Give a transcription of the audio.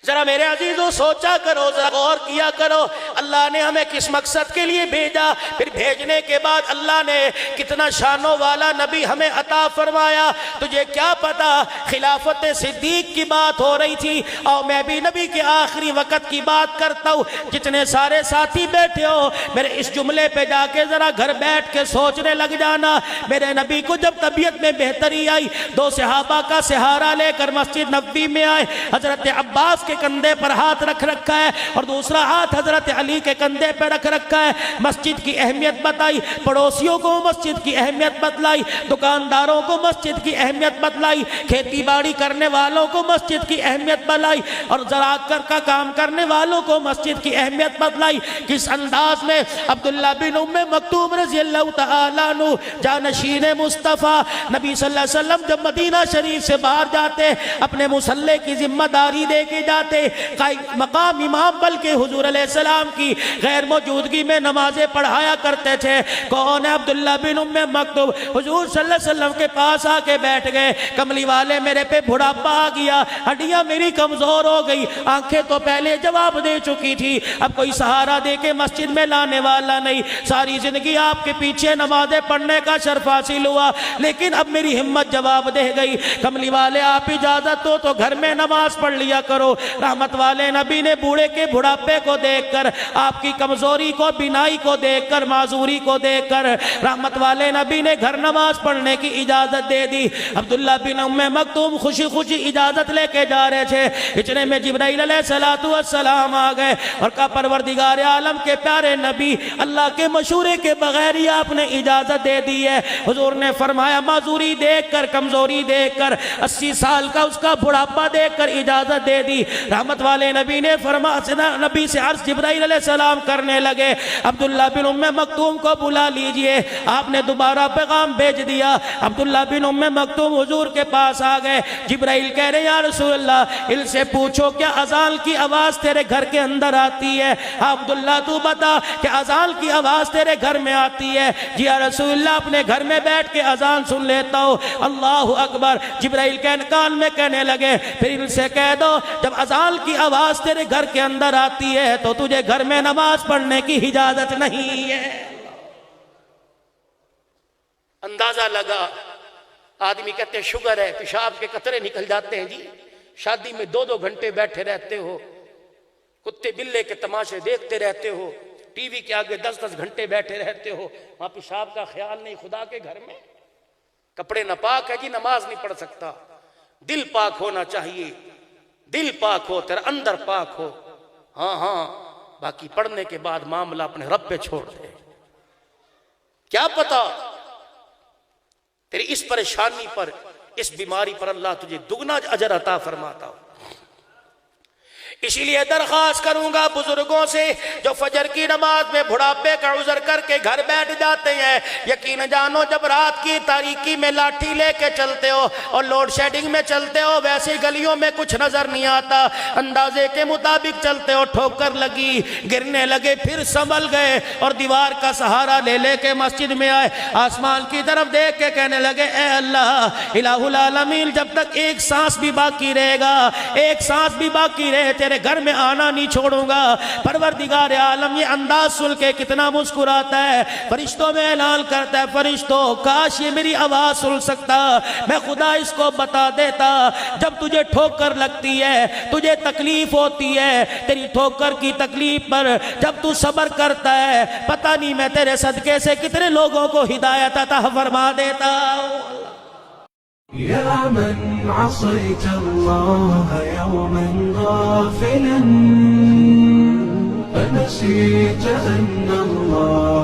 ذرا میرے عزیزوں سوچا کرو، ذرا غور کیا کرو، اللہ نے ہمیں کس مقصد کے لیے بھیجا، پھر بھیجنے کے بعد اللہ نے کتنا شانوں والا نبی ہمیں عطا فرمایا۔ تجھے کیا پتا خلافت صدیق کی بات ہو رہی تھی، اور میں بھی نبی کے آخری وقت کی بات کرتا ہوں۔ جتنے سارے ساتھی بیٹھے ہو، میرے اس جملے پہ جا کے ذرا گھر بیٹھ کے سوچنے لگ جانا۔ میرے نبی کو جب طبیعت میں بہتری آئی، دو صحابہ کا سہارا لے کر مسجد نبوی میں آئے۔ حضرت عباس کے کندھے پر ہاتھ رکھ رکھا ہے اور دوسرا ہاتھ حضرت علی کے کندھے پہ رکھ رکھا ہے۔ مسجد کی اہمیت بتائی، پڑوسیوں کو مسجد کی اہمیت بتلائی، دکانداروں کو مسجد کی اہمیت بتلائی، کھیتی باڑی کرنے والوں کو مسجد کی اہمیت بتلائی، اور زراعت کا کام کرنے والوں کو مسجد کی اہمیت بتلائی۔ کس انداز میں عبداللہ بن ام مکتوم رضی اللہ تعالیٰ عنہ جانشین مصطفیٰ نبی صلی اللہ علیہ وسلم جب مدینہ شریف سے باہر جاتے، اپنے مصلی کی ذمہ داری دے کے جاتے، مقام امام بلکہ حضور علیہ السلام کی غیر موجودگی میں نمازیں پڑھایا کرتے تھے۔ کون ہے؟ عبداللہ بن ام مکتوم حضور صلی اللہ علیہ وسلم کے پاس آ کے بیٹھ گئے۔ کملی والے میرے پہ بڑھاپا آ گیا، ہڈیاں میری کمزور ہو گئی، آنکھیں تو پہلے جواب دے چکی تھی، اب کوئی سہارا دے کے مسجد میں لانے والا نہیں، ساری زندگی آپ کے پیچھے نمازیں پڑھنے کا شرف حاصل ہوا، لیکن اب میری ہمت جواب دے گئی۔ کملی والے آپ اجازت ہو تو گھر میں نماز پڑھ لیا کرو۔ رحمت والے نبی نے بوڑھے کے بڑھاپے کو دیکھ کر، آپ کی کمزوری کو، بینائی کو دیکھ کر، معذوری کو دیکھ کر، رحمت والے نبی نے گھر نماز پڑھنے کی اجازت دے دی۔ عبداللہ بن ام مکتوم خوشی خوشی اجازت لے کے جا رہے تھے، اتنے میں جبرائیل علیہ السلام آ گئے اور کہا پروردگار عالم کے پیارے نبی، اللہ کے مشورے کے بغیر ہی آپ نے اجازت دے دی ہے۔ حضور نے فرمایا معذوری دیکھ کر، کمزوری دیکھ کر، 80 سال کا اس کا بڑھاپا دیکھ کر اجازت دے دی۔ رحمت والے نبی نے فرمایا، نبی سے عرض جبرائیل علیہ السلام کرنے لگے عبداللہ بن ام مکتوم کو بلا لیجئے۔ آپ نے دوبارہ پیغام بھیج دیا، عبداللہ بن ام مکتوم حضور کے پاس آ گئے۔ جبرائیل کہہ رہے یا رسول اللہ ان سے پوچھو کیا اذان کی آواز تیرے گھر کے اندر آتی ہے؟ عبداللہ تو بتا کہ اذان کی آواز تیرے گھر میں آتی ہے؟ جی یا رسول اللہ اپنے گھر میں بیٹھ کے اذان سن لیتا ہوں۔ اللہ اکبر۔ جبرائیل کان میں کہنے لگے پھر ان سے کہہ دو جب اذان کی آواز تیرے گھر کے اندر آتی ہے تو تجھے گھر میں نماز پڑھنے کی اجازت نہیں ہے۔ اندازہ لگا، آدمی کہتے ہیں شوگر ہے، پیشاب کے قطرے نکل جاتے ہیں، جی شادی میں 2 گھنٹے بیٹھے رہتے ہو، کتے بلے کے تماشے دیکھتے رہتے ہو، ٹی وی کے آگے 10 گھنٹے بیٹھے رہتے ہو، وہاں پیشاب کا خیال نہیں خدا کے گھر میں؟ کپڑے ناپاک ہے جی نماز نہیں پڑھ سکتا۔ دل پاک ہونا چاہیے، دل پاک ہو، تیرا اندر پاک ہو، ہاں باقی پڑھنے کے بعد معاملہ اپنے رب پہ چھوڑ دے۔ کیا پتا تیری اس پریشانی پر، اس بیماری پر اللہ تجھے دگنا اجر عطا فرماتا ہو۔ اسی لیے درخواست کروں گا بزرگوں سے جو فجر کی نماز میں بڑھاپے کا عذر کر کے گھر بیٹھ جاتے ہیں، یقین جانو جب رات کی تاریکی میں لاٹھی لے کے چلتے ہو اور لوڈ شیڈنگ میں چلتے ہو، ویسے گلیوں میں کچھ نظر نہیں آتا، اندازے کے مطابق چلتے ہو، ٹھوکر لگی، گرنے لگے، پھر سنبھل گئے اور دیوار کا سہارا لے لے کے مسجد میں آئے، آسمان کی طرف دیکھ کے کہنے لگے اے اللہ الہ العالمین جب تک ایک سانس بھی باقی رہے گا، ایک سانس بھی باقی رہے تیرے گھر میں آنا نہیں چھوڑوں گا۔ پروردگار عالم یہ انداز سن کے کتنا مسکراتا ہے، فرشتوں میں اعلان کرتا ہے فرشتوں کاش یہ میری آواز سن سکتا، میں خدا اس کو بتا دیتا جب تجھے ٹھوکر لگتی ہے، تجھے تکلیف ہوتی ہے، تیری ٹھوکر کی تکلیف پر جب تو صبر کرتا ہے، پتہ نہیں میں تیرے صدقے سے کتنے لوگوں کو ہدایت عطا فرما دیتا ہوں۔ يا من عصيت الله يوما غافلا أنسيت أن الله